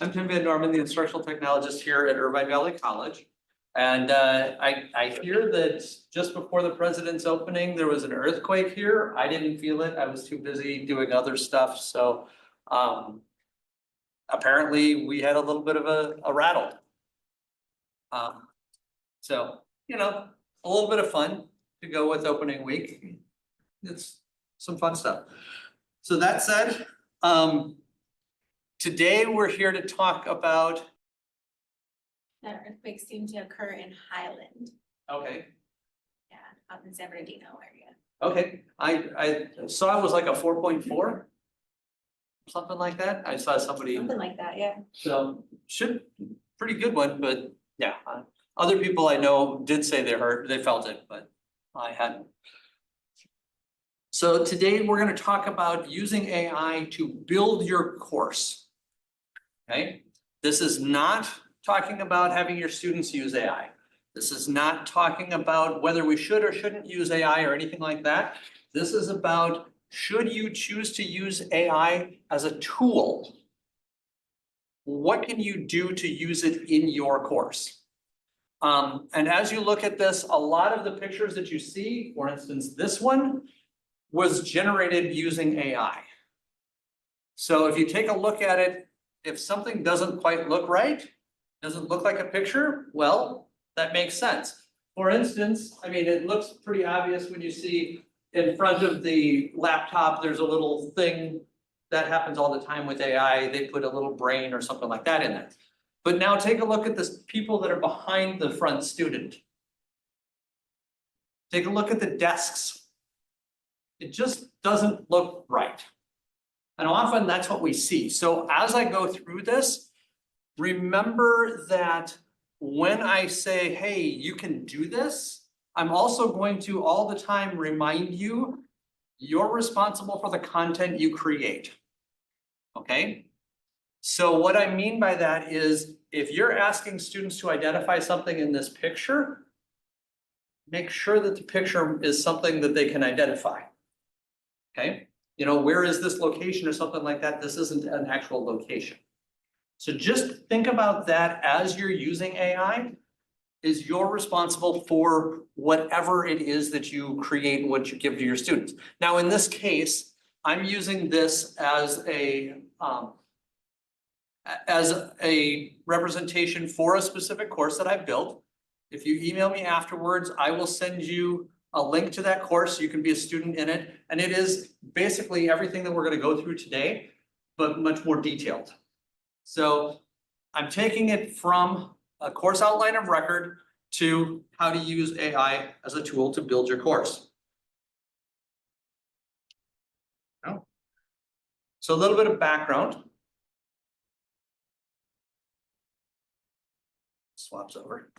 I'm Tim Van Norman, the instructional technologist here at Irvine Valley College. And I hear that just before the president's opening, there was an earthquake here. I didn't feel it. I was too busy doing other stuff. So apparently we had a little bit of a rattle. So, you know, a little bit of fun to go with opening week. It's some fun stuff. So that said, today we're here to talk about. That earthquake seemed to occur in Highland, Okay, yeah, out in San Bernardino area. okay, I saw it was like a 4.4. Something like that. I saw somebody, Something like that, yeah. so pretty good one, but yeah. Other people I know did say they felt it, but I hadn't. So today we're gonna talk about using AI to build your course. Okay, this is not talking about having your students use AI. This is not talking about whether we should or shouldn't use AI or anything like that. This is about, should you choose to use AI as a tool? What can you do to use it in your course? And as you look at this, a lot of the pictures that you see, for instance, this one was generated using AI. So if you take a look at it, if something doesn't quite look right, doesn't look like a picture, well, that makes sense. For instance, I mean, it looks pretty obvious when you see in front of the laptop, there's a little thing that happens all the time with AI. They put a little brain or something like that in there. But now take a look at the people that are behind the front student. Take a look at the desks. It just doesn't look right. And often that's what we see. So as I go through this, remember that when I say, hey, you can do this, I'm also going to all the time remind you, you're responsible for the content you create. Okay? So what I mean by that is, if you're asking students to identify something in this picture, make sure that the picture is something that they can identify. Okay? You know, where is this location or something like that? This isn't an actual location. So just think about that as you're using AI, is you're responsible for whatever it is that you create, what you give to your students. Now, in this case, I'm using this as a representation for a specific course that I've built. If you email me afterwards, I will send you a link to that course. You can be a student in it. And it is basically everything that we're going to go through today, but much more detailed. So I'm taking it from a course outline of record to how to use AI as a tool to build your course. So a little bit of background. Swaps over.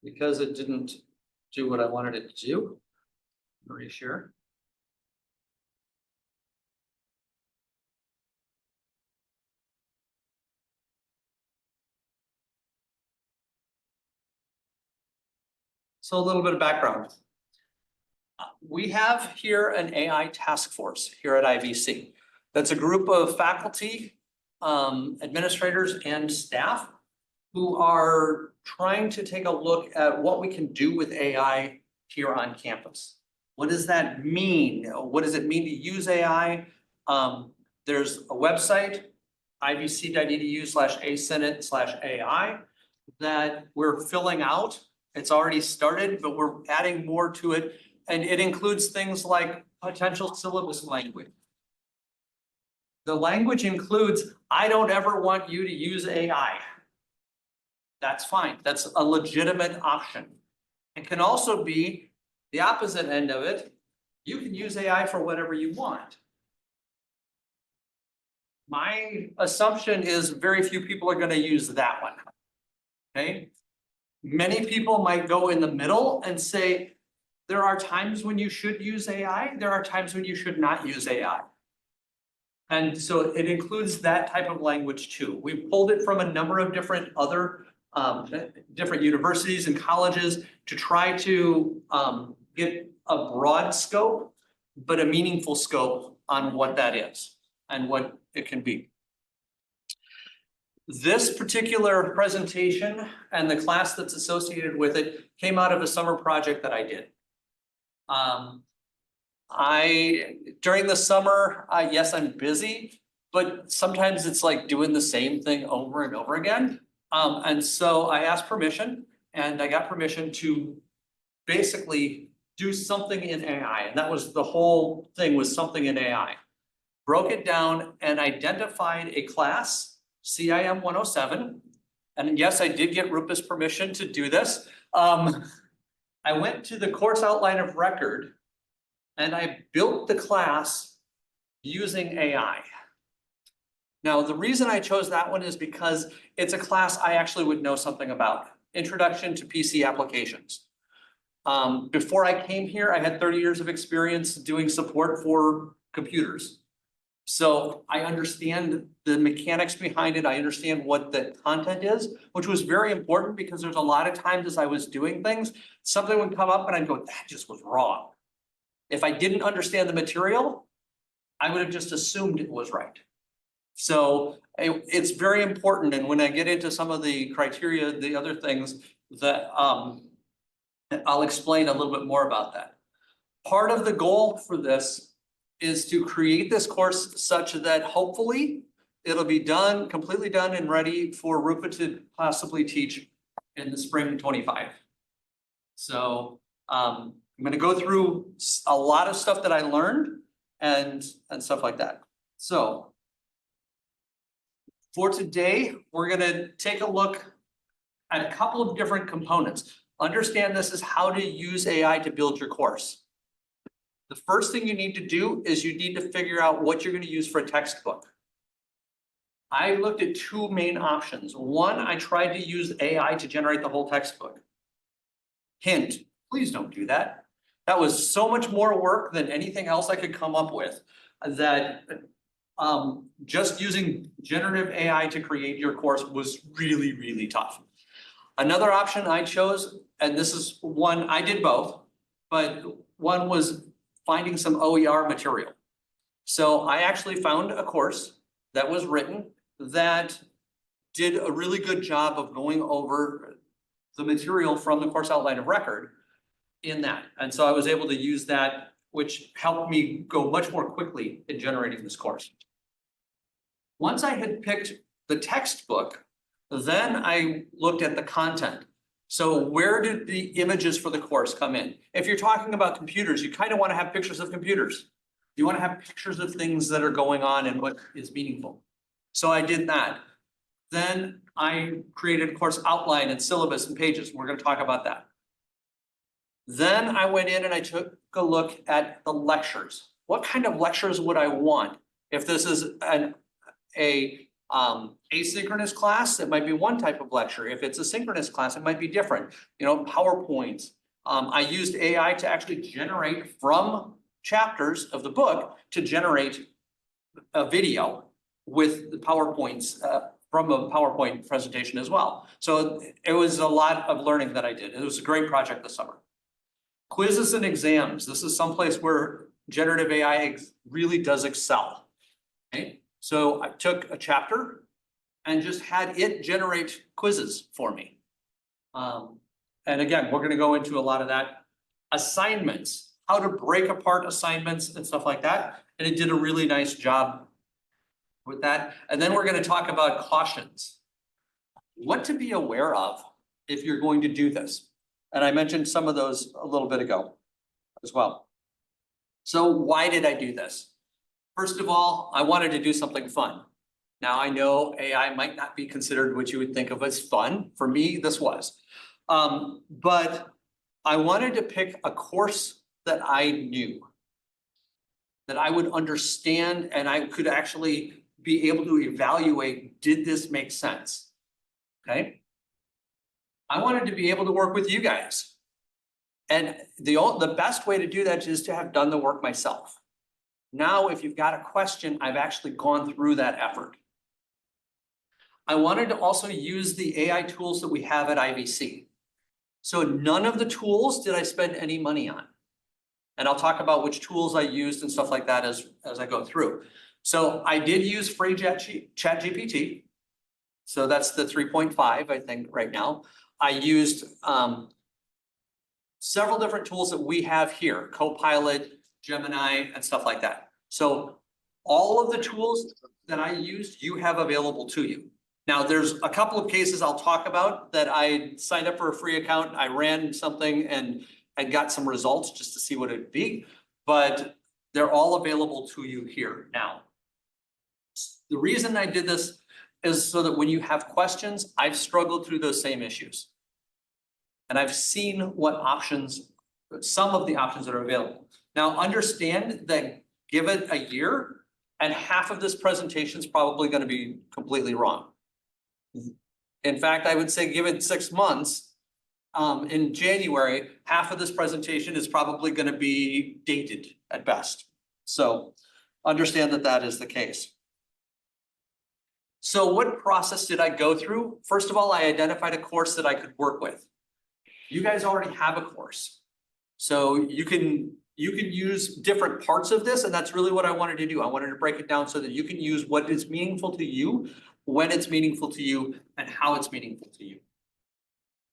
Because it didn't do what I wanted it to do. Are you sure? So a little bit of background. We have here an AI task force here at IVC. That's a group of faculty, administrators, and staff who are trying to take a look at what we can do with AI here on campus. What does that mean? What does it mean to use AI? There's a website, ivc.edu/asenate/AI, that we're filling out. It's already started, but we're adding more to it. And it includes things like potential syllabus language. The language includes, I don't ever want you to use AI. That's fine. That's a legitimate option. It can also be the opposite end of it. You can use AI for whatever you want. My assumption is very few people are going to use that one. Okay. Many people might go in the middle and say, there are times when you should use AI. There are times when you should not use AI. And so it includes that type of language too. We pulled it from a number of different other different universities and colleges to try to get a broad scope, but a meaningful scope on what that is and what it can be. This particular presentation and the class that's associated with it came out of a summer project that I did. During the summer, yes, I'm busy, but sometimes it's like doing the same thing over and over again. And so I asked permission and I got permission to basically do something in AI. And that was the whole thing, was something in AI. Broke it down and identified a class, CIM 107. And yes, I did get Rupa's permission to do this. I went to the course outline of record and I built the class using AI. Now, the reason I chose that one is because it's a class I actually would know something about. Introduction to PC applications. Before I came here, I had 30 years of experience doing support for computers. So I understand the mechanics behind it. I understand what the content is, which was very important because there's a lot of times as I was doing things, something would come up and I'd go, that just was wrong. If I didn't understand the material, I would have just assumed it was right. So it's very important. And when I get into some of the criteria, the other things that I'll explain a little bit more about that. Part of the goal for this is to create this course such that hopefully it'll be done, completely done and ready for Rupa to possibly teach in the spring 25. So I'm going to go through a lot of stuff that I learned and stuff like that. So for today, we're going to take a look at a couple of different components. Understand this is how to use AI to build your course. The first thing you need to do is you need to figure out what you're going to use for a textbook. I looked at two main options. One, I tried to use AI to generate the whole textbook. Hint, please don't do that. That was so much more work than anything else I could come up with, that just using generative AI to create your course was really, really tough. Another option I chose, and this is one, I did both, but one was finding some OER material. So I actually found a course that was written that did a really good job of going over the material from the course outline of record in that. And so I was able to use that, which helped me go much more quickly in generating this course. Once I had picked the textbook, then I looked at the content. So where did the images for the course come in? If you're talking about computers, you kind of want to have pictures of computers. You want to have pictures of things that are going on and what is meaningful. So I did that. Then I created a course outline and syllabus and pages. We're going to talk about that. Then I went in and I took a look at the lectures. What kind of lectures would I want? If this is an asynchronous class, it might be one type of lecture. If it's a synchronous class, it might be different. You know, PowerPoints. I used AI to actually generate from chapters of the book to generate a video with the PowerPoints from a PowerPoint presentation as well. So it was a lot of learning that I did. It was a great project this summer. Quizzes and exams. This is someplace where generative AI really does excel. Okay. So I took a chapter and just had it generate quizzes for me. And again, we're going to go into a lot of that. Assignments, how to break apart assignments and stuff like that. And it did a really nice job with that. And then we're going to talk about cautions. What to be aware of if you're going to do this. And I mentioned some of those a little bit ago as well. So why did I do this? First of all, I wanted to do something fun. Now I know AI might not be considered what you would think of as fun. For me, this was. But I wanted to pick a course that I knew, that I would understand and I could actually be able to evaluate, did this make sense? Okay. I wanted to be able to work with you guys. And the best way to do that is to have done the work myself. Now, if you've got a question, I've actually gone through that effort. I wanted to also use the AI tools that we have at IVC. So none of the tools did I spend any money on. And I'll talk about which tools I used and stuff like that as I go through. So I did use free ChatGPT. So that's the 3.5, I think, right now. I used several different tools that we have here, Copilot, Gemini, and stuff like that. So all of the tools that I used, you have available to you. Now, there's a couple of cases I'll talk about that I signed up for a free account, I ran something and I got some results just to see what it'd be, but they're all available to you here now. The reason I did this is so that when you have questions, I've struggled through those same issues. And I've seen what options, some of the options that are available. Now, understand that give it a year and half of this presentation is probably going to be completely wrong. In fact, I would say give it 6 months. In January, half of this presentation is probably going to be dated at best. So understand that that is the case. So what process did I go through? First of all, I identified a course that I could work with. You guys already have a course. So you can use different parts of this, and that's really what I wanted to do. I wanted to break it down so that you can use what is meaningful to you, when it's meaningful to you, and how it's meaningful to you.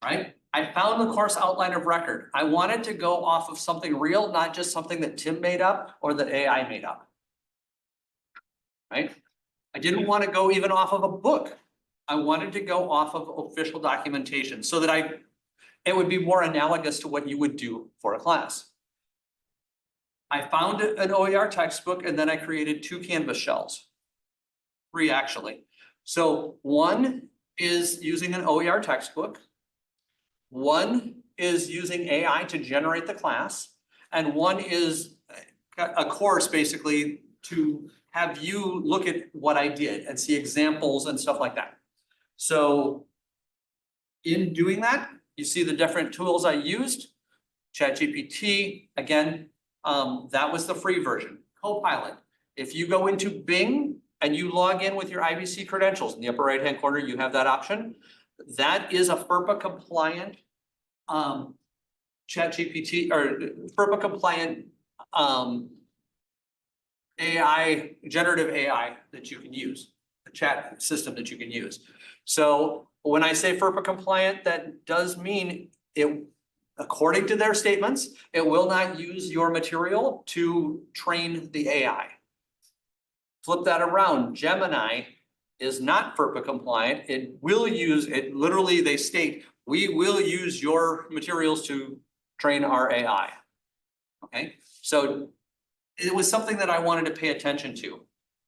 Right? I found the course outline of record. I wanted to go off of something real, not just something that Tim made up or that AI made up. Right? I didn't want to go even off of a book. I wanted to go off of official documentation so that it would be more analogous to what you would do for a class. I found an OER textbook and then I created 2 Canvas shells. 3 actually. So one is using an OER textbook. One is using AI to generate the class. And one is a course basically to have you look at what I did and see examples and stuff like that. So in doing that, you see the different tools I used. ChatGPT, again, that was the free version. Copilot. If you go into Bing and you log in with your IVC credentials, in the upper right-hand corner, you have that option. That is a FERPA compliant ChatGPT or FERPA compliant AI, generative AI that you can use, a chat system that you can use. So when I say FERPA compliant, that does mean it, according to their statements, it will not use your material to train the AI. Flip that around, Gemini is not FERPA compliant. It will use, it literally, they state, we will use your materials to train our AI. Okay, so it was something that I wanted to pay attention to,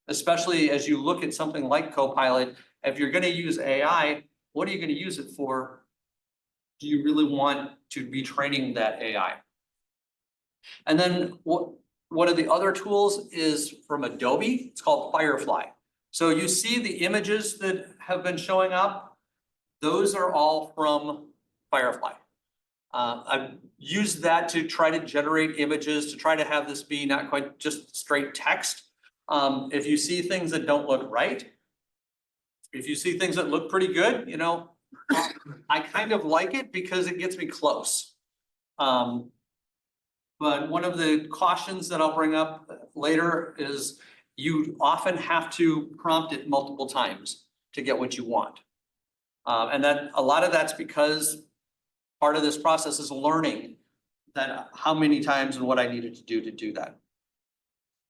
especially as you look at something like Copilot. If you're going to use AI, what are you going to use it for? Do you really want to be training that AI? And then one of the other tools is from Adobe. It's called Firefly. So you see the images that have been showing up. Those are all from Firefly. I've used that to try to generate images, to try to have this be not quite just straight text. If you see things that don't look right, if you see things that look pretty good, you know, I kind of like it because it gets me close. But one of the cautions that I'll bring up later is you often have to prompt it multiple times to get what you want. And then a lot of that's because part of this process is learning that how many times and what I needed to do that.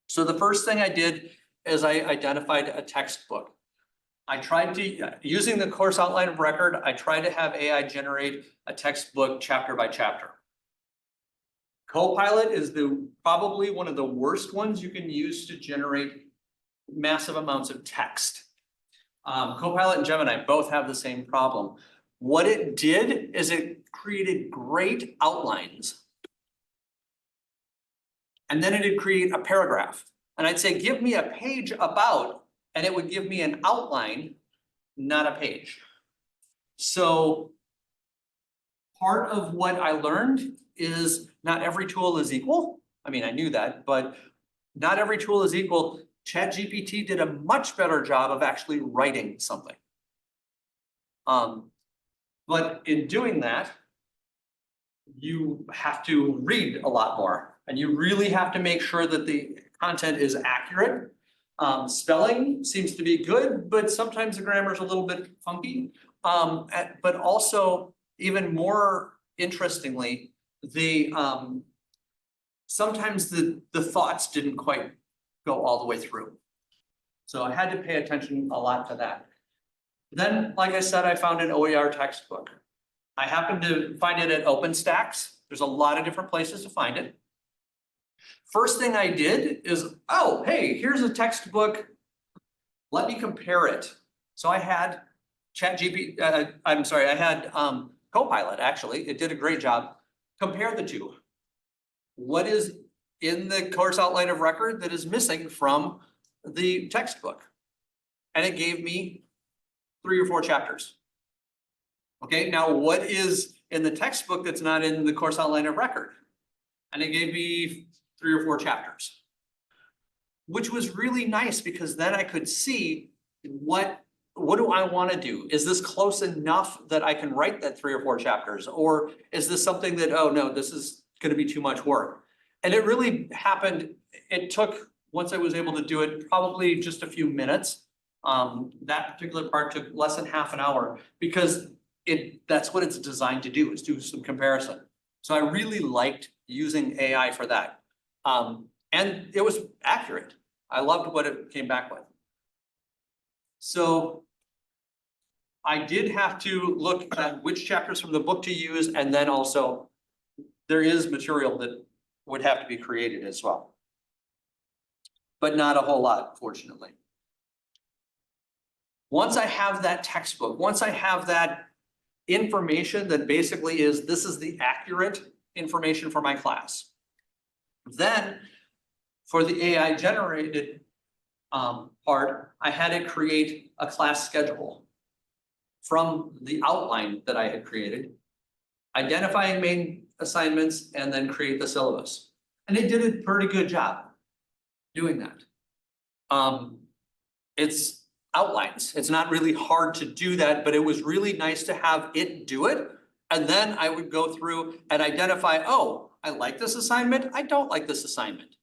So the first thing I did is I identified a textbook. I tried to, using the course outline of record, I tried to have AI generate a textbook chapter by chapter. Copilot is probably one of the worst ones you can use to generate massive amounts of text. Copilot and Gemini both have the same problem. What it did is it created great outlines. And then it'd create a paragraph. And I'd say, give me a page about, and it would give me an outline, not a page. So part of what I learned is not every tool is equal. I mean, I knew that, but not every tool is equal. ChatGPT did a much better job of actually writing something. But in doing that, you have to read a lot more, and you really have to make sure that the content is accurate. Spelling seems to be good, but sometimes the grammar is a little bit funky. But also, even more interestingly, sometimes the thoughts didn't quite go all the way through. So I had to pay attention a lot to that. Then, like I said, I found an OER textbook. I happened to find it at OpenStax. There's a lot of different places to find it. First thing I did is, oh, hey, here's a textbook. Let me compare it. So I had I had Copilot, actually. It did a great job. Compare the two. What is in the course outline of record that is missing from the textbook? And it gave me 3 or 4 chapters. Okay, now what is in the textbook that's not in the course outline of record? And it gave me 3 or 4 chapters, which was really nice because then I could see what do I want to do? Is this close enough that I can write that 3 or 4 chapters? Or is this something that, oh no, this is going to be too much work? And it really happened. It took, once I was able to do it, probably just a few minutes. That particular part took less than half an hour because that's what it's designed to do, is do some comparison. So I really liked using AI for that. And it was accurate. I loved what it came back with. So I did have to look at which chapters from the book to use, and then also there is material that would have to be created as well. But not a whole lot, fortunately. Once I have that textbook, once I have that information that basically is, this is the accurate information for my class. Then for the AI generated part, I had to create a class schedule from the outline that I had created, identifying main assignments, and then create the syllabus. And it did a pretty good job doing that. It's outlines. It's not really hard to do that, but it was really nice to have it do it. And then I would go through and identify, oh, I like this assignment. I don't like this assignment.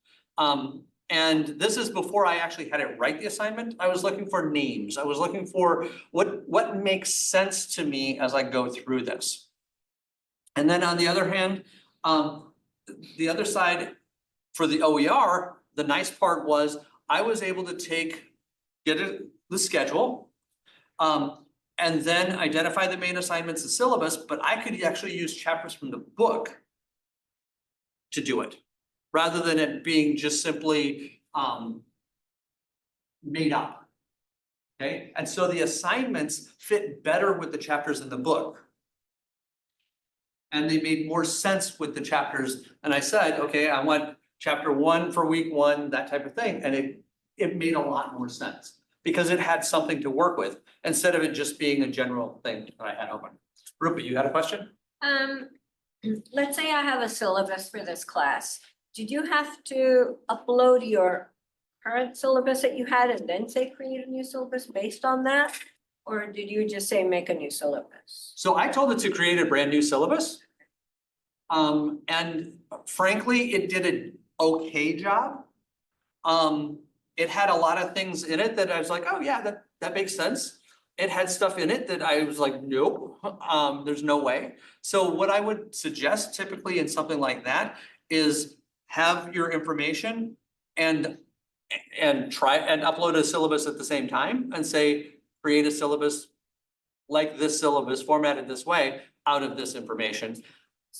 And this is before I actually had it write the assignment. I was looking for names. I was looking for what makes sense to me as I go through this. And then on the other hand, the other side for the OER, the nice part was I was able to get the schedule, and then identify the main assignments and syllabus, but I could actually use chapters from the book to do it, rather than it being just simply made up. Okay, and so the assignments fit better with the chapters in the book. And they made more sense with the chapters. And I said, okay, I want chapter 1 for week 1, that type of thing. And it made a lot more sense because it had something to work with instead of it just being a general thing that I had open. Rupa, you had a question? Let's say I have a syllabus for this class. Did you have to upload your current syllabus that you had and then say create a new syllabus based on that? Or did you just say make a new syllabus? So I told it to create a brand new syllabus. And frankly, it did an okay job. It had a lot of things in it that I was like, oh yeah, that makes sense. It had stuff in it that I was like, nope, there's no way. So what I would suggest typically in something like that is have your information and try and upload a syllabus at the same time and say, create a syllabus like this syllabus formatted this way out of this information.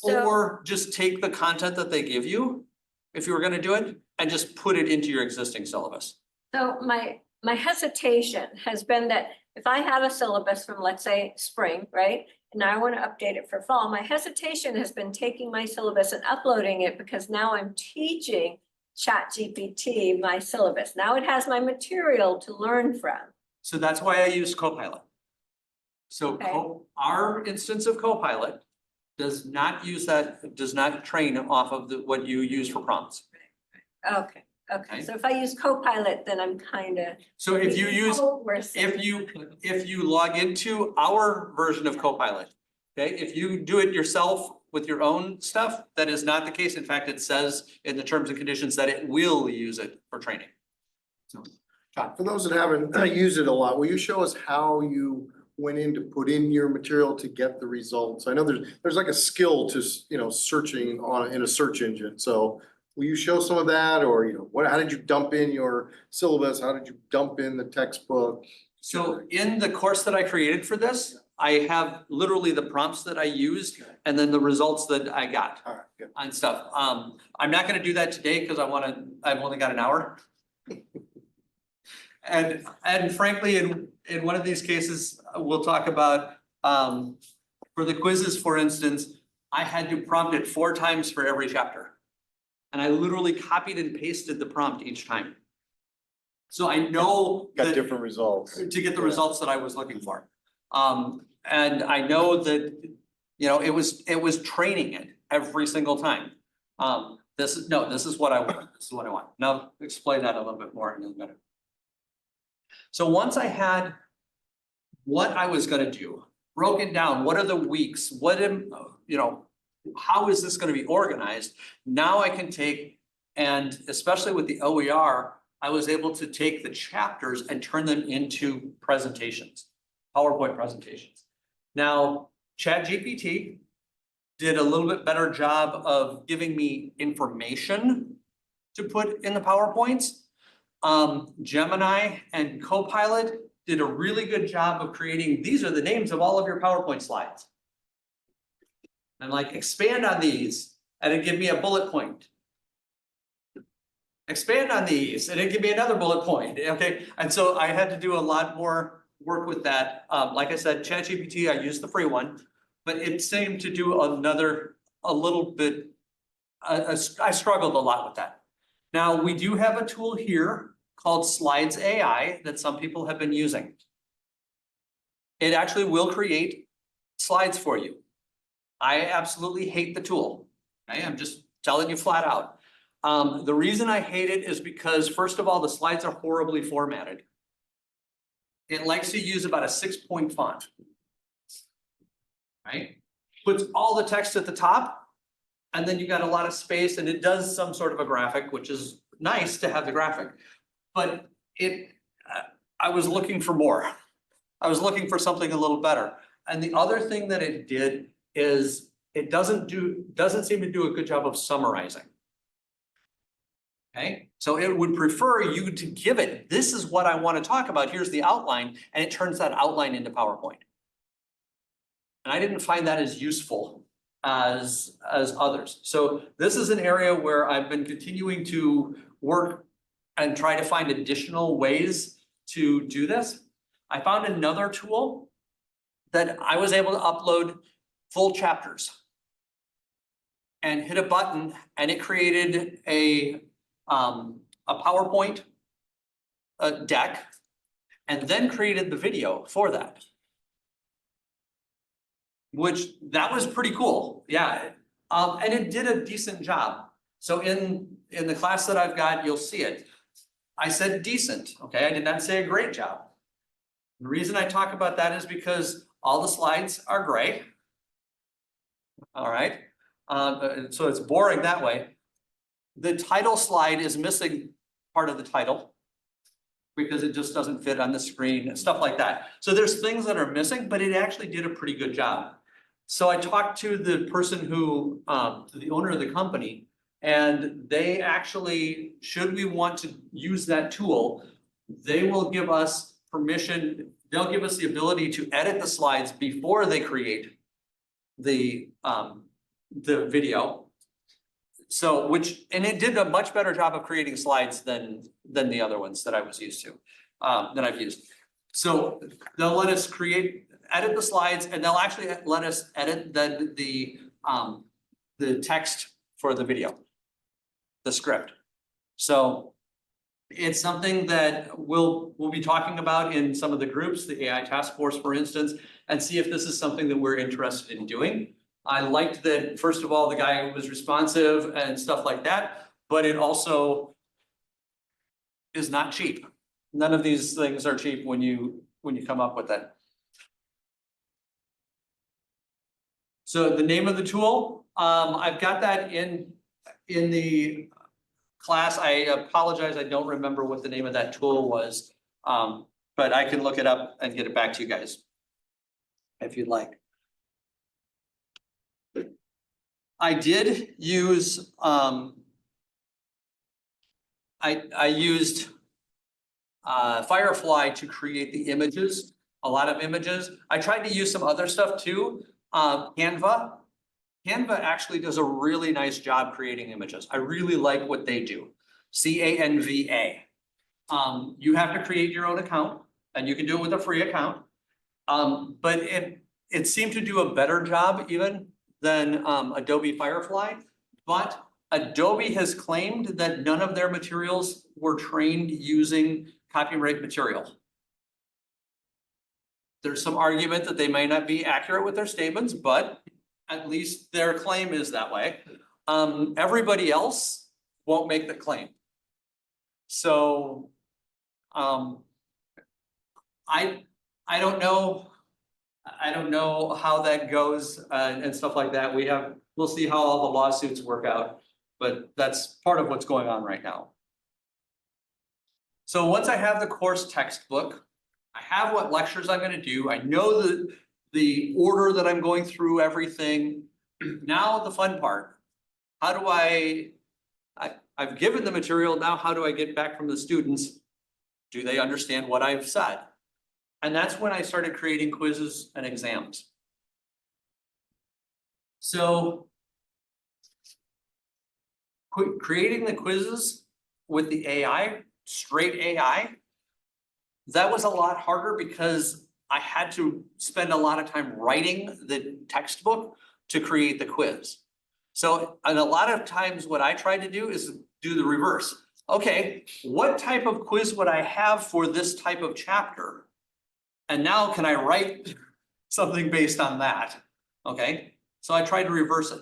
Or just take the content that they give you, if you were going to do it, and just put it into your existing syllabus. So my hesitation has been that if I have a syllabus from, let's say, spring, right? And I want to update it for fall, my hesitation has been taking my syllabus and uploading it because now I'm teaching ChatGPT my syllabus. Now it has my material to learn from. So that's why I use Copilot. So Okay. our instance of Copilot does not train off of what you use for prompts. Okay, Okay, so if I use Copilot, then I'm kind of. So if you use, Worse. if you log into our version of Copilot, okay, if you do it yourself with your own stuff, that is not the case. In fact, it says in the terms and conditions that it will use it for training. So, John, For those that haven't used it a lot, will you show us how you went in to put in your material to get the results? I know there's like a skill to, searching in a search engine. So will you show some of that, or, how did you dump in your syllabus? How did you dump in the textbook? so in the course that I created for this, I have literally the prompts that I used and then the results that I got All right, good. on stuff. I'm not gonna do that today because I've only got an hour. And frankly, in one of these cases, we'll talk about, for the quizzes, for instance, I had to prompt it 4 times for every chapter. And I literally copied and pasted the prompt each time. So I know Got that different results. to get the results that I was looking for. And I know that, it was training it every single time. This is what I want, this is what I want. Now, explain that a little bit more in a minute. So once I had what I was gonna do, broken down, what are the weeks, how is this gonna be organized? Now I can take, and especially with the OER, I was able to take the chapters and turn them into presentations, PowerPoint presentations. Now, ChatGPT did a little bit better job of giving me information to put in the PowerPoints. Gemini and Copilot did a really good job of creating, these are the names of all of your PowerPoint slides. I'm like, expand on these, and it give me a bullet point. Expand on these, and it give me another bullet point, okay? And so I had to do a lot more work with that. Like I said, ChatGPT, I used the free one, but it seemed to do a little bit, I struggled a lot with that. Now, we do have a tool here called Slides AI that some people have been using. It actually will create slides for you. I absolutely hate the tool. Okay, I'm just telling you flat out. The reason I hate it is because, first of all, the slides are horribly formatted. It likes to use about a 6-point font. Right? Puts all the text at the top, and then you got a lot of space, and it does some sort of a graphic, which is nice to have the graphic. But I was looking for more. I was looking for something a little better. And the other thing that it did is it doesn't seem to do a good job of summarizing. Okay, so it would prefer you to give it, this is what I want to talk about, here's the outline, and it turns that outline into PowerPoint. And I didn't find that as useful as others. So this is an area where I've been continuing to work and try to find additional ways to do this. I found another tool that I was able to upload full chapters and hit a button, and it created a PowerPoint deck, and then created the video for that. Which, that was pretty cool, yeah. And it did a decent job. So in the class that I've got, you'll see it. I said decent, okay? I did not say a great job. The reason I talk about that is because all the slides are gray. All right, so it's boring that way. The title slide is missing part of the title because it just doesn't fit on the screen and stuff like that. So there's things that are missing, but it actually did a pretty good job. So I talked to the person who, to the owner of the company, and they actually, should we want to use that tool, they will give us permission, they'll give us the ability to edit the slides before they create the video. So, and it did a much better job of creating slides than the other ones that I was used to, that I've used. So they'll let us edit the slides, and they'll actually let us edit the text for the video, the script. So it's something that we'll be talking about in some of the groups, the AI task force, for instance, and see if this is something that we're interested in doing. I liked that, first of all, the guy was responsive and stuff like that, but it also is not cheap. None of these things are cheap when you come up with it. So the name of the tool, I've got that in the class. I apologize, I don't remember what the name of that tool was. But I can look it up and get it back to you guys if you'd like. I did use, I used Firefly to create the images, a lot of images. I tried to use some other stuff too. Canva actually does a really nice job creating images. I really like what they do. Canva. You have to create your own account and you can do it with a free account. But it seemed to do a better job even than Adobe Firefly. But Adobe has claimed that none of their materials were trained using copyright material. There's some argument that they may not be accurate with their statements, but at least their claim is that way. Everybody else won't make the claim. So I don't know. I don't know how that goes and stuff like that. We'll see how all the lawsuits work out, but that's part of what's going on right now. So once I have the course textbook, I have what lectures I'm gonna do. I know the order that I'm going through everything. Now the fun part, how do I've given the material, now how do I get back from the students? Do they understand what I've said? And that's when I started creating quizzes and exams. So creating the quizzes with the AI, straight AI, that was a lot harder because I had to spend a lot of time writing the textbook to create the quiz. So, and a lot of times what I tried to do is do the reverse. Okay, what type of quiz would I have for this type of chapter? And now can I write something based on that? Okay, so I tried to reverse it.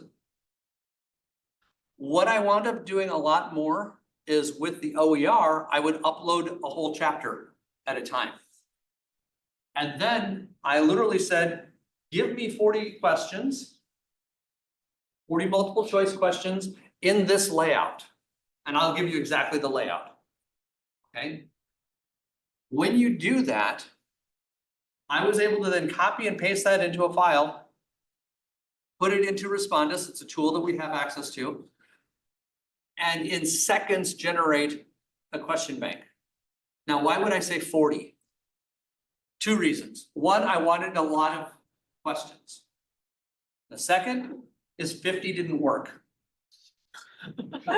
What I wound up doing a lot more is with the OER, I would upload a whole chapter at a time. And then I literally said, give me 40 questions, 40 multiple choice questions in this layout, and I'll give you exactly the layout. Okay. When you do that, I was able to then copy and paste that into a file, put it into Respondus. It's a tool that we have access to, and in seconds generate a question bank. Now, why would I say 40? Two reasons. One, I wanted a lot of questions. The second is 50 didn't work.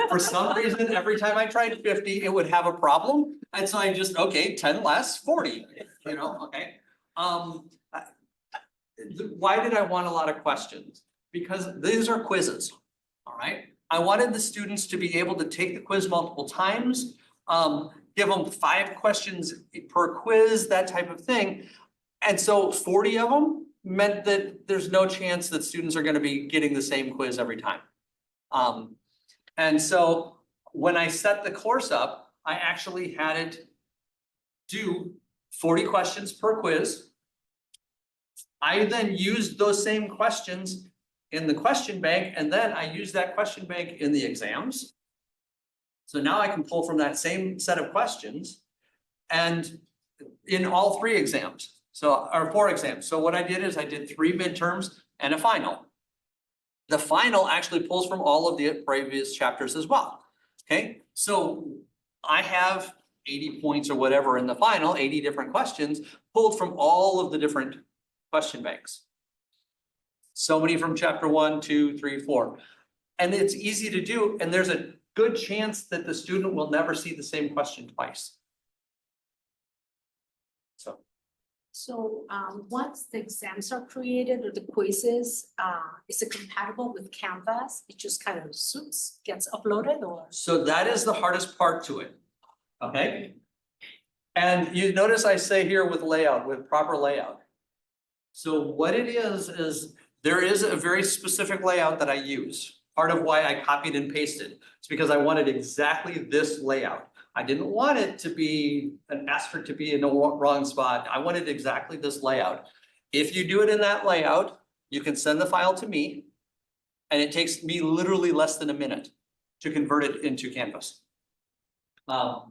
For some reason, every time I tried 50, it would have a problem. And so I just, okay, 10 less, 40, you know, okay. Why did I want a lot of questions? Because these are quizzes, all right? I wanted the students to be able to take the quiz multiple times, give them 5 questions per quiz, that type of thing. And so 40 of them meant that there's no chance that students are gonna be getting the same quiz every time. And so when I set the course up, I actually had it do 40 questions per quiz. I then used those same questions in the question bank, and then I used that question bank in the exams. So now I can pull from that same set of questions and in all 3 exams, or 4 exams. So what I did is I did 3 midterms and a final. The final actually pulls from all of the previous chapters as well. Okay, so I have 80 points or whatever in the final, 80 different questions pulled from all of the different question banks. So many from chapter 1, 2, 3, 4. And it's easy to do, and there's a good chance that the student will never see the same question twice. So once the exams are created or the quizzes, is it compatible with Canvas? It just kind of gets uploaded, or? So that is the hardest part to it, okay? And you notice I say here with layout, with proper layout. So what it is there is a very specific layout that I use. Part of why I copied and pasted. It's because I wanted exactly this layout. I didn't want it to be an asterisk to be in the wrong spot. I wanted exactly this layout. If you do it in that layout, you can send the file to me. And it takes me literally less than a minute to convert it into Canvas.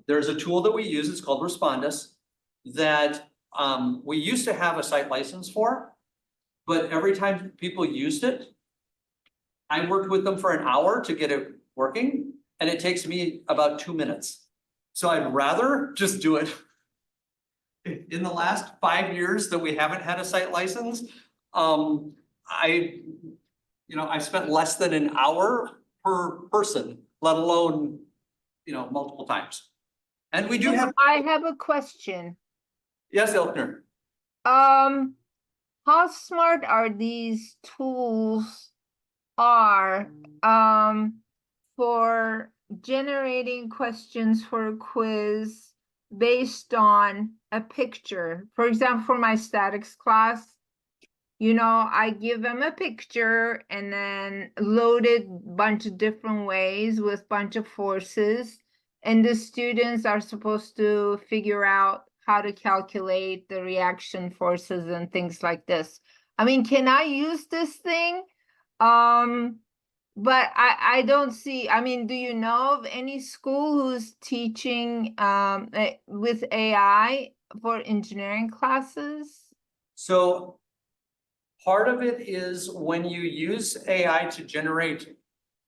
There's a tool that we use, it's called Respondus, that we used to have a site license for, but every time people used it, I worked with them for an hour to get it working, and it takes me about 2 minutes. So I'd rather just do it. In the last 5 years that we haven't had a site license, I spent less than an hour per person, let alone, multiple times. And we do have, I have a question. yes, Elkner. How smart are these tools for generating questions for a quiz based on a picture? For example, for my statics class, I give them a picture and then load it bunch of different ways with bunch of forces. And the students are supposed to figure out how to calculate the reaction forces and things like this. I mean, can I use this thing? But I don't see, do you know of any school who's teaching with AI for engineering classes? So part of it is when you use AI to generate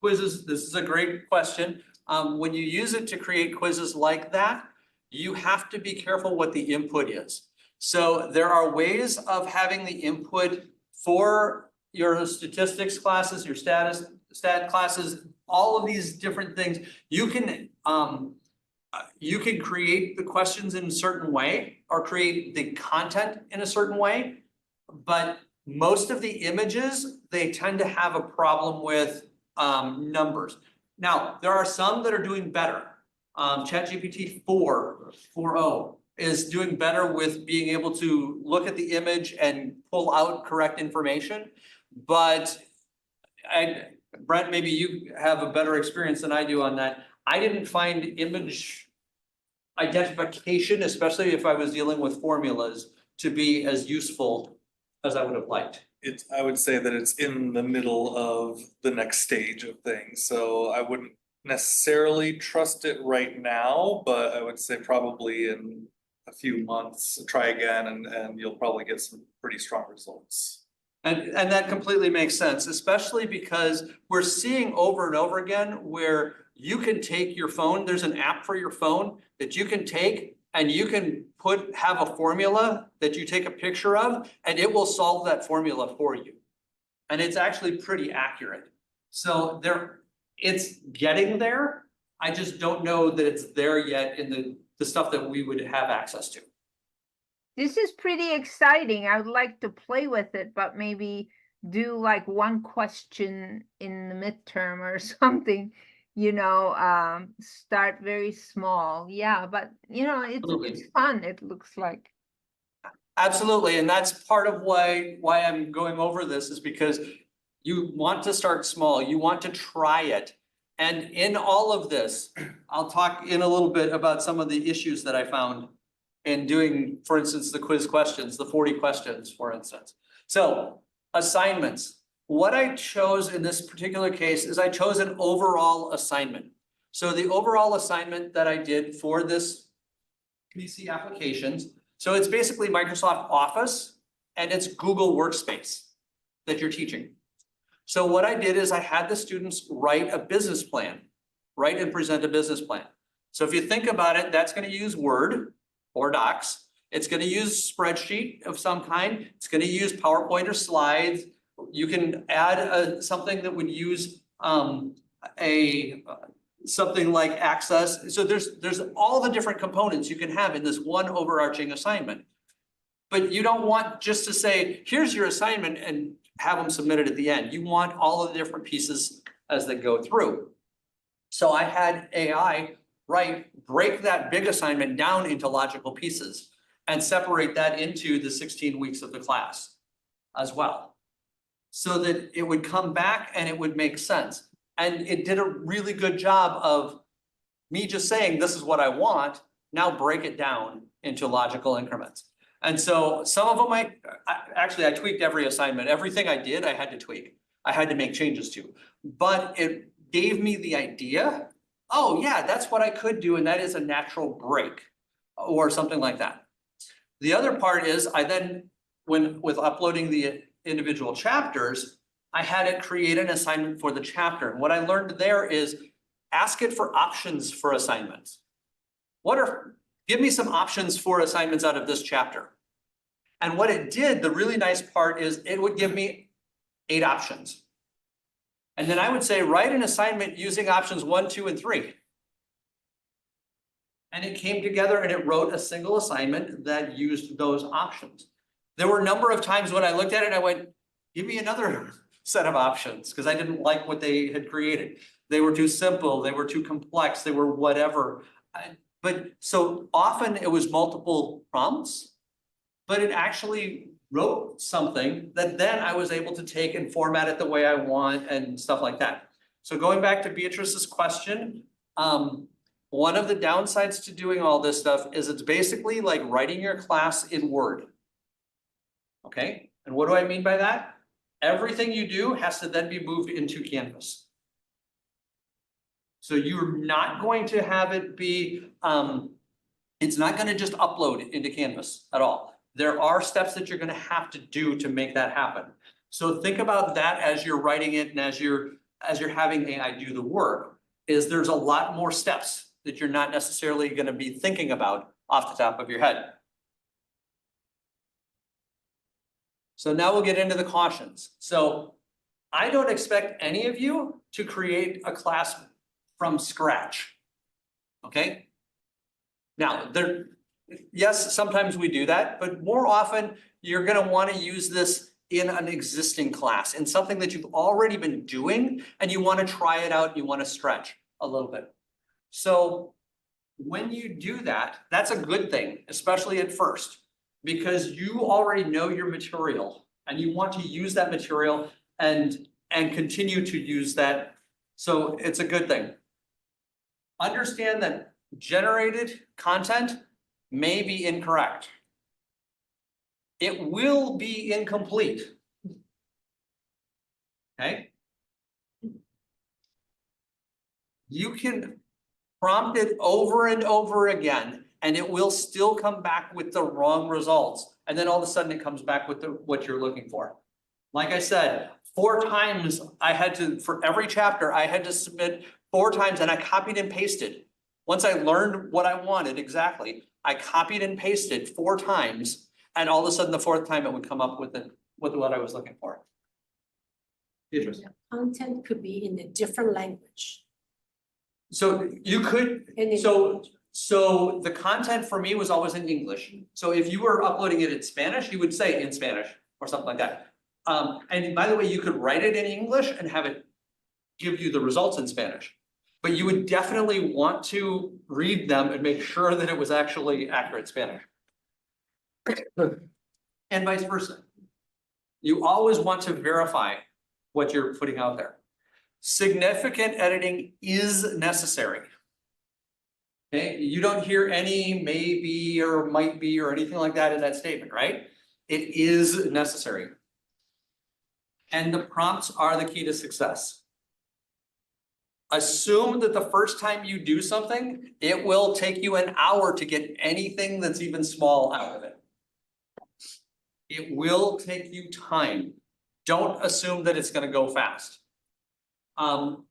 quizzes, this is a great question. When you use it to create quizzes like that, you have to be careful what the input is. So there are ways of having the input for your statistics classes, your stat classes, all of these different things. You can create the questions in a certain way or create the content in a certain way, but most of the images, they tend to have a problem with numbers. Now, there are some that are doing better. ChatGPT 4.0 is doing better with being able to look at the image and pull out correct information. But Brent, maybe you have a better experience than I do on that. I didn't find image identification, especially if I was dealing with formulas, to be as useful as I would have liked. I would say that it's in the middle of the next stage of things, so I wouldn't necessarily trust it right now, but I would say probably in a few months, try again and you'll probably get some pretty strong results. And that completely makes sense, especially because we're seeing over and over again where you can take your phone, there's an app for your phone that you can take and you can have a formula that you take a picture of and it will solve that formula for you. And it's actually pretty accurate. So it's getting there. I just don't know that it's there yet in the stuff that we would have access to. This is pretty exciting. I would like to play with it, but maybe do like one question in the midterm or something, start very small. Yeah, but it's fun, it looks like. Absolutely, and that's part of why I'm going over this is because you want to start small, you want to try it. And in all of this, I'll talk in a little bit about some of the issues that I found in doing, for instance, the quiz questions, the 40 questions, for instance. So assignments. What I chose in this particular case is I chose an overall assignment. So the overall assignment that I did for this PC applications, so it's basically Microsoft Office and it's Google Workspace that you're teaching. So what I did is I had the students write a business plan, write and present a business plan. So if you think about it, that's going to use Word or Docs. It's going to use spreadsheet of some kind. It's going to use PowerPoint or slides. You can add something that would use something like Access. So there's all the different components you can have in this one overarching assignment. But you don't want just to say, here's your assignment and have them submit it at the end. You want all of the different pieces as they go through. So I had AI break that big assignment down into logical pieces and separate that into the 16 weeks of the class as well. So that it would come back and it would make sense. And it did a really good job of me just saying, this is what I want, now break it down into logical increments. And so some of them I tweaked every assignment, everything I did, I had to tweak. I had to make changes to, but it gave me the idea, oh yeah, that's what I could do, and that is a natural break or something like that. The other part is I then, with uploading the individual chapters, I had it create an assignment for the chapter. And what I learned there is ask it for options for assignments. Give me some options for assignments out of this chapter. And what it did, the really nice part is it would give me 8 options. And then I would say, write an assignment using options 1, 2, and 3. And it came together and it wrote a single assignment that used those options. There were a number of times when I looked at it and I went, give me another set of options, because I didn't like what they had created. They were too simple, they were too complex, they were whatever. But so often it was multiple prompts, but it actually wrote something that then I was able to take and format it the way I want and stuff like that. So going back to Beatrice's question, one of the downsides to doing all this stuff is it's basically like writing your class in Word. Okay, and what do I mean by that? Everything you do has to then be moved into Canvas. So you're not going to have it be, it's not going to just upload into Canvas at all. There are steps that you're going to have to do to make that happen. So think about that as you're writing it and as you're having AI do the work, is there's a lot more steps that you're not necessarily going to be thinking about off the top of your head. So now we'll get into the cautions. So I don't expect any of you to create a class from scratch. Okay? Now, yes, sometimes we do that, but more often you're going to want to use this in an existing class, in something that you've already been doing, and you want to try it out, you want to stretch a little bit. So when you do that, that's a good thing, especially at first, because you already know your material and you want to use that material and continue to use that. So it's a good thing. Understand that generated content may be incorrect. It will be incomplete. Okay? You can prompt it over and over again, and it will still come back with the wrong results. And then all of a sudden it comes back with what you're looking for. Like I said, 4 times I had to, for every chapter, I had to submit 4 times, and I copied and pasted. Once I learned what I wanted exactly, I copied and pasted 4 times, and all of a sudden the 4th time it would come up with what I was looking for. Beatrice. Content could be in a different language. So you could, so the content for me was always in English. So if you were uploading it in Spanish, you would say in Spanish or something like that. And by the way, you could write it in English and have it give you the results in Spanish. But you would definitely want to read them and make sure that it was actually accurate Spanish. And vice versa. You always want to verify what you're putting out there. Significant editing is necessary. Okay, you don't hear any maybe or might be or anything like that in that statement, right? It is necessary. And the prompts are the key to success. Assume that the first time you do something, it will take you an hour to get anything that's even small out of it. It will take you time. Don't assume that it's going to go fast.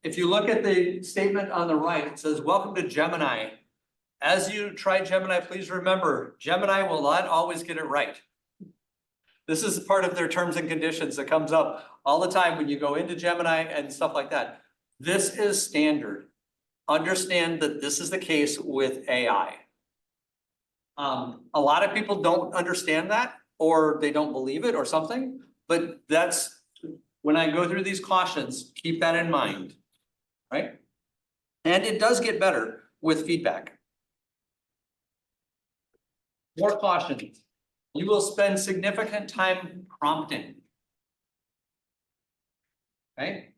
If you look at the statement on the right, it says, welcome to Gemini. As you try Gemini, please remember, Gemini will not always get it right. This is part of their terms and conditions that comes up all the time when you go into Gemini and stuff like that. This is standard. Understand that this is the case with AI. A lot of people don't understand that, or they don't believe it or something, but that's, when I go through these cautions, keep that in mind, right? And it does get better with feedback. More cautions. You will spend significant time prompting. Okay?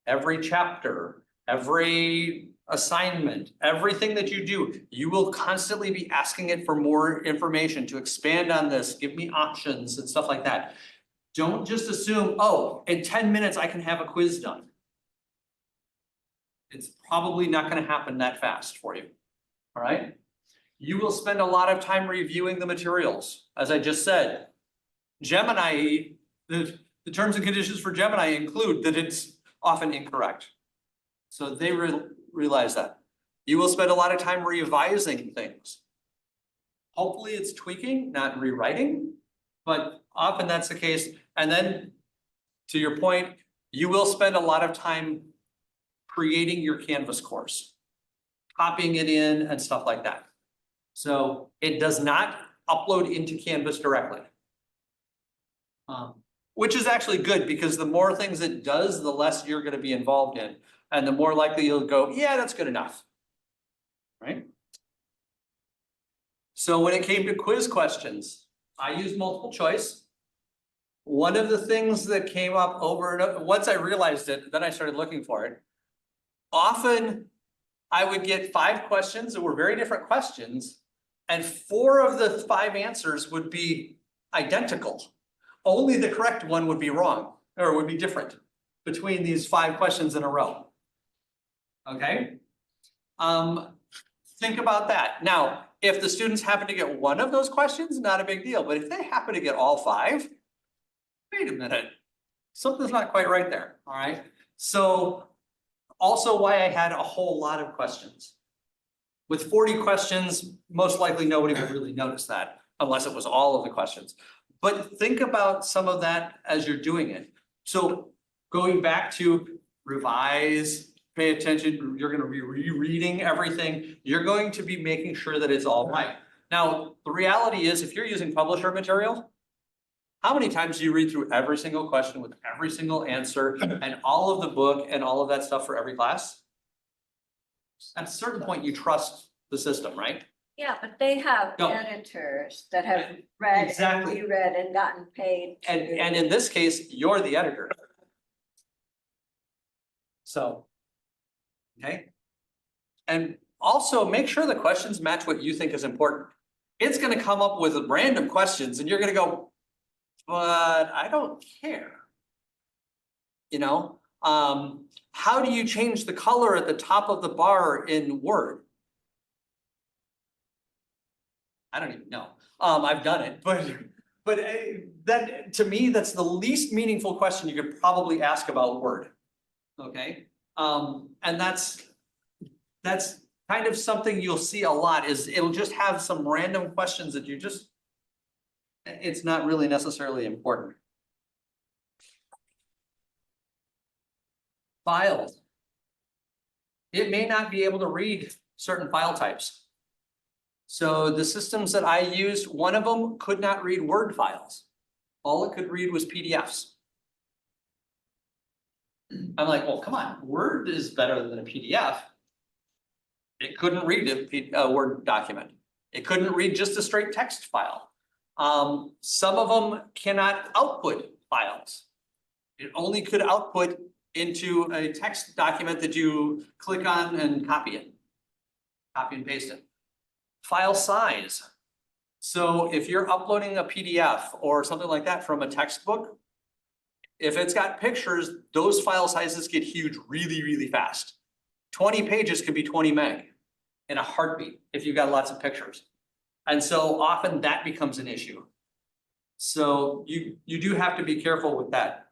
Every chapter, every assignment, everything that you do, you will constantly be asking it for more information to expand on this, give me options and stuff like that. Don't just assume, oh, in 10 minutes I can have a quiz done. It's probably not gonna happen that fast for you, all right? You will spend a lot of time reviewing the materials, as I just said. Gemini, the terms and conditions for Gemini include that it's often incorrect. So they realize that. You will spend a lot of time revising things. Hopefully it's tweaking, not rewriting, but often that's the case. And then, to your point, you will spend a lot of time creating your Canvas course, copying it in and stuff like that. So it does not upload into Canvas directly. Which is actually good, because the more things it does, the less you're gonna be involved in. And the more likely you'll go, yeah, that's good enough. Right? So when it came to quiz questions, I used multiple choice. One of the things that came up over and over, once I realized it, then I started looking for it. Often I would get 5 questions that were very different questions, and 4 of the 5 answers would be identical. Only the correct one would be wrong, or would be different between these 5 questions in a row. Okay? Think about that. Now, if the students happen to get one of those questions, not a big deal, but if they happen to get all 5, wait a minute, something's not quite right there, all right? So also why I had a whole lot of questions. With 40 questions, most likely nobody would really notice that, unless it was all of the questions. But think about some of that as you're doing it. So going back to revise, pay attention, you're gonna be rereading everything. You're going to be making sure that it's all right. Now, the reality is, if you're using publisher material, how many times do you read through every single question with every single answer and all of the book and all of that stuff for every class? At a certain point, you trust the system, right? Yeah, but they have No. editors that have read and Exactly. reread and gotten paid. to- And in this case, you're the editor. So. Okay. And also make sure the questions match what you think is important. It's gonna come up with random questions and you're gonna go, but I don't care. You know, how do you change the color at the top of the bar in Word? I don't even know. I've done it, but that, to me, that's the least meaningful question you could probably ask about Word. Okay, and that's kind of something you'll see a lot, is it'll just have some random questions that you just, it's not really necessarily important. Files. It may not be able to read certain file types. So the systems that I used, one of them could not read Word files. All it could read was PDFs. I'm like, well, come on, Word is better than a PDF. It couldn't read a Word document. It couldn't read just a straight text file. Some of them cannot output files. It only could output into a text document that you click on and copy it. Copy and paste it. File size. So if you're uploading a PDF or something like that from a textbook, if it's got pictures, those file sizes get huge really, really fast. 20 pages can be 20 meg in a heartbeat if you've got lots of pictures. And so often that becomes an issue. So you do have to be careful with that.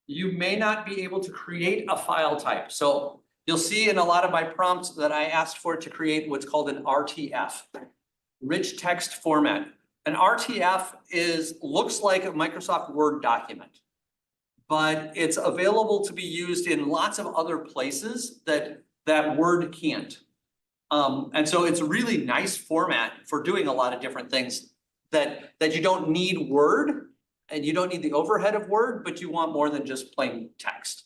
You may not be able to create a file type. So you'll see in a lot of my prompts that I asked for it to create what's called an RTF, rich text format. An RTF looks like a Microsoft Word document, but it's available to be used in lots of other places that Word can't. And so it's a really nice format for doing a lot of different things that you don't need Word and you don't need the overhead of Word, but you want more than just plain text.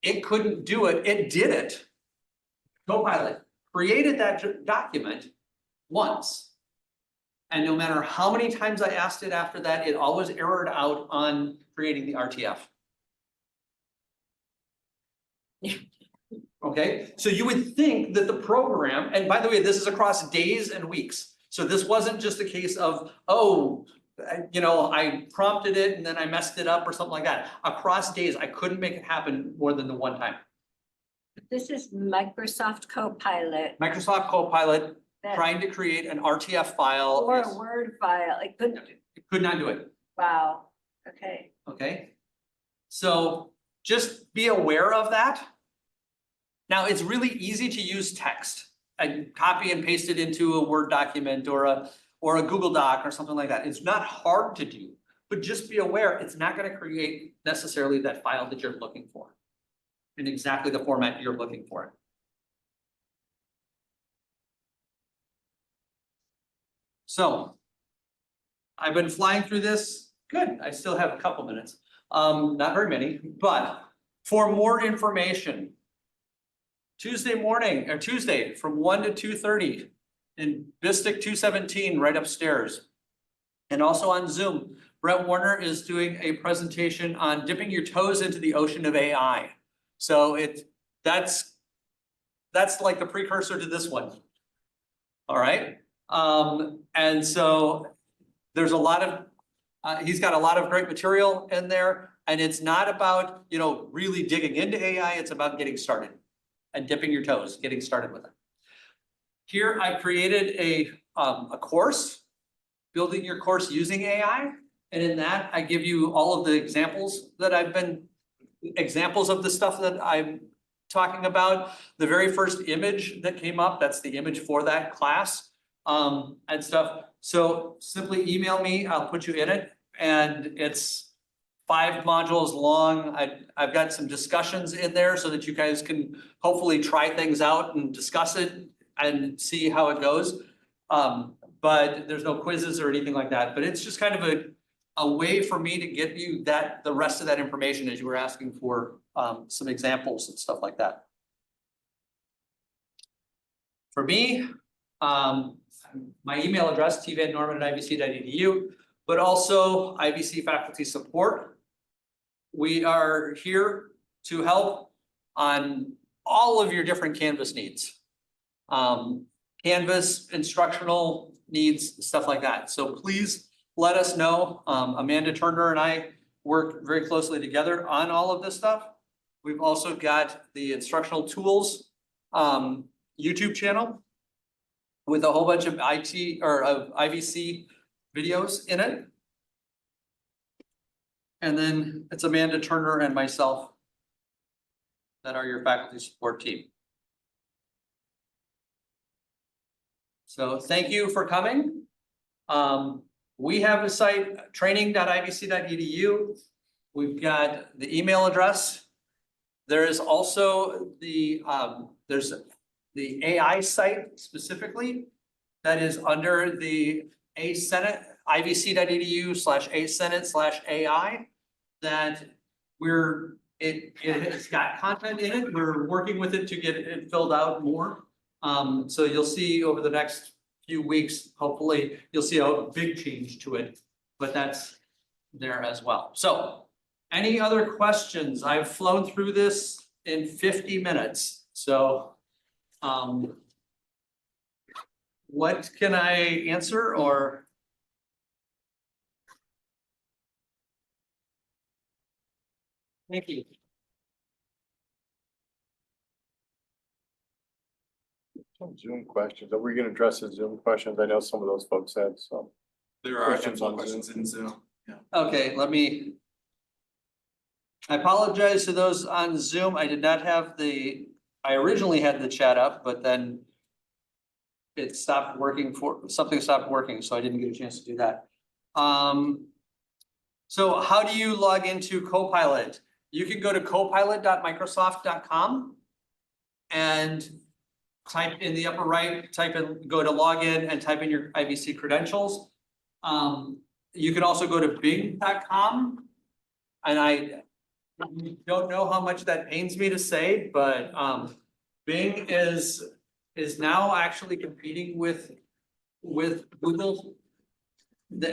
It couldn't do it. It did it. Copilot created that document once. And no matter how many times I asked it after that, it always errored out on creating the RTF. Okay, so you would think that the program, and by the way, this is across days and weeks. So this wasn't just a case of, oh, I prompted it and then I messed it up or something like that. Across days, I couldn't make it happen more than the one time. This is Microsoft Copilot Microsoft Copilot that, trying to create an RTF file. or a Word file, it couldn't, It could not do it, wow, okay. okay? So just be aware of that. Now, it's really easy to use text and copy and paste it into a Word document or a Google Doc or something like that. It's not hard to do, but just be aware, it's not gonna create necessarily that file that you're looking for in exactly the format you're looking for it. So I've been flying through this. Good, I still have a couple minutes. Not very many, but for more information, Tuesday from 1 to 2:30 in Bistic 217 right upstairs. And also on Zoom, Brett Warner is doing a presentation on dipping your toes into the ocean of AI. So that's like the precursor to this one. All right, and so there's a lot of, he's got a lot of great material in there, and it's not about, really digging into AI, it's about getting started and dipping your toes, getting started with it. Here I created a course, building your course using AI. And in that, I give you all of the examples of the stuff that I'm talking about. The very first image that came up, that's the image for that class, and stuff. So simply email me, I'll put you in it, and it's 5 modules long. I've got some discussions in there so that you guys can hopefully try things out and discuss it and see how it goes. But there's no quizzes or anything like that, but it's just kind of a way for me to get you the rest of that information as you were asking for some examples and stuff like that. For me, my email address, tvandnorman@ivc.edu, but also IVC faculty support. We are here to help on all of your different Canvas needs. Canvas, instructional needs, stuff like that. So please let us know. Amanda Turner and I work very closely together on all of this stuff. We've also got the instructional tools YouTube channel with a whole bunch of of IVC videos in it. And then it's Amanda Turner and myself that are your faculty support team. So thank you for coming. We have a site, training.ivc.edu. We've got the email address. There is also there's the AI site specifically that is under the ASenate, ivc.edu/ASenate/AI, that it's got content in it. We're working with it to get it filled out more. So you'll see over the next few weeks, hopefully, you'll see a big change to it, but that's there as well. So any other questions? I've flown through this in 50 minutes. So what can I answer or? Thank you. Some Zoom questions. Are we gonna address the Zoom questions? I know some of those folks had some. There are Questions on questions in Zoom. Okay, I apologize to those on Zoom. I did not have I originally had the chat up, but then it stopped working something stopped working, so I didn't get a chance to do that. So how do you log into Copilot? You can go to copilot.microsoft.com and type in the upper right, go to login and type in your IVC credentials. You can also go to bing.com, and I don't know how much that pains me to say, but Bing is now actually competing with Google.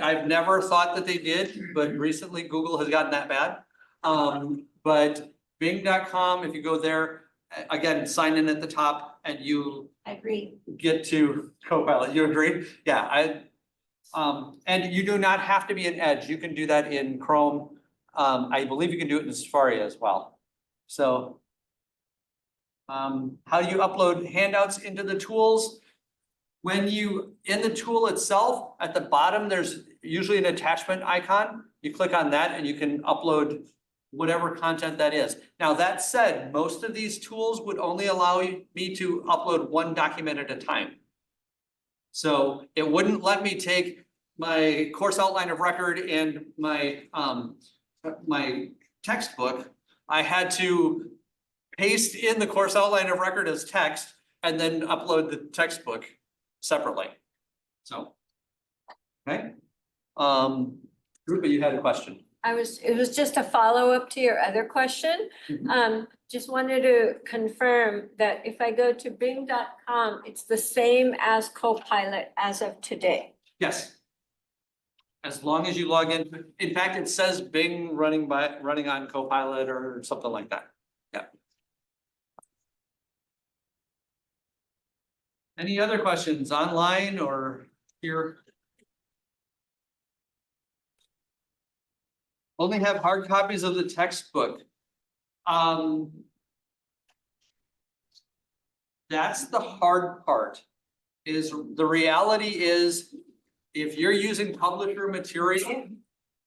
I've never thought that they did, but recently Google has gotten that bad. But bing.com, if you go there, again, sign in at the top and you I agree. get to Copilot. You agree? Yeah, and you do not have to be in Edge. You can do that in Chrome. I believe you can do it in Safari as well. So how do you upload handouts into the tools? When you, in the tool itself, at the bottom, there's usually an attachment icon. You click on that and you can upload whatever content that is. Now, that said, most of these tools would only allow me to upload one document at a time. So it wouldn't let me take my course outline of record and my textbook. I had to paste in the course outline of record as text and then upload the textbook separately. So, okay. Rupa, you had a question. It was just a follow-up to your other question. Just wanted to confirm that if I go to bing.com, it's the same as Copilot as of today. Yes. As long as you log in, in fact, it says Bing running on Copilot or something like that. Yeah. Any other questions online or here? Only have hard copies of the textbook. That's the hard part, is the reality is if you're using publisher material,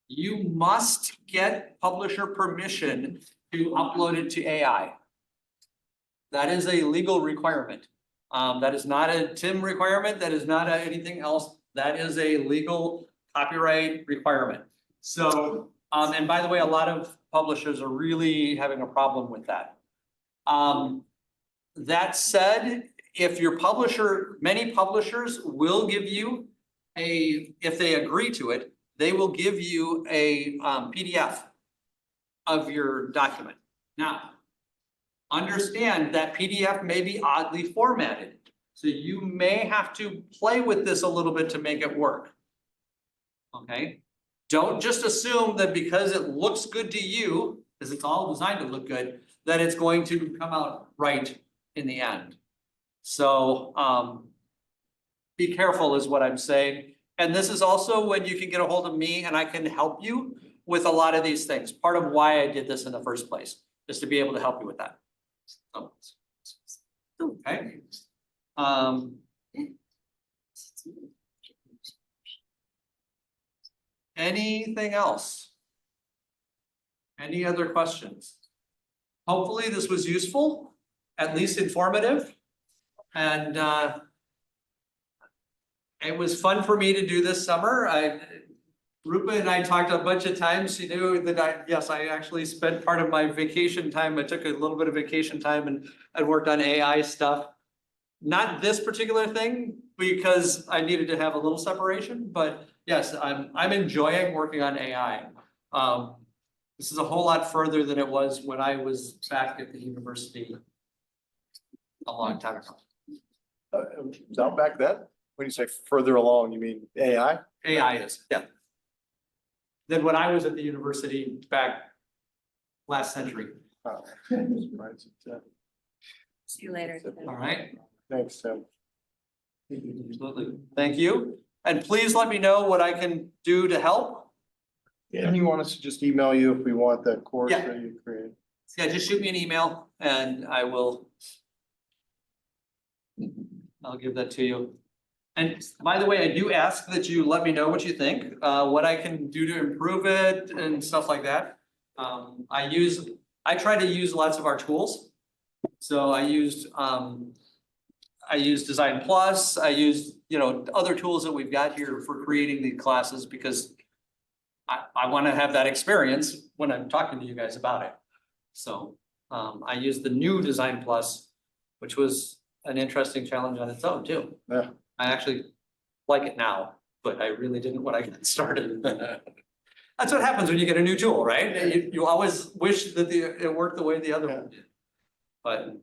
you must get publisher permission to upload it to AI. That is a legal requirement. That is not a Tim requirement. That is not anything else. That is a legal copyright requirement. So, and by the way, a lot of publishers are really having a problem with that. That said, if your publisher, many publishers will give you if they agree to it, they will give you a PDF of your document. Now, understand that PDF may be oddly formatted. So you may have to play with this a little bit to make it work. Okay? Don't just assume that because it looks good to you, because it's all designed to look good, that it's going to come out right in the end. So be careful is what I'm saying. And this is also when you can get a hold of me and I can help you with a lot of these things. Part of why I did this in the first place is to be able to help you with that. So, okay. Anything else? Any other questions? Hopefully this was useful, at least informative. And it was fun for me to do this summer. Rupa and I talked a bunch of times. She knew that yes, I actually spent part of my vacation time. I took a little bit of vacation time and I worked on AI stuff. Not this particular thing because I needed to have a little separation, but yes, I'm enjoying working on AI. This is a whole lot further than it was when I was back at the university a long time ago. Not back then? When you say further along, you mean AI? AI is, yeah. Than when I was at the university back last century. Oh. See you later. All right, Thanks, Tim. absolutely. Thank you. And please let me know what I can do to help. And you want us to just email you if we want that course Yeah. that you created? Yeah, just shoot me an email and I'll give that to you. And by the way, I do ask that you let me know what you think, what I can do to improve it and stuff like that. I try to use lots of our tools. So I used Design Plus, I used, other tools that we've got here for creating the classes because I want to have that experience when I'm talking to you guys about it. So I used the new Design Plus, which was an interesting challenge on its own too. Yeah. I actually like it now, but I really didn't when I got started. That's what happens when you get a new tool, right? You always wish that it worked the way the other one did. But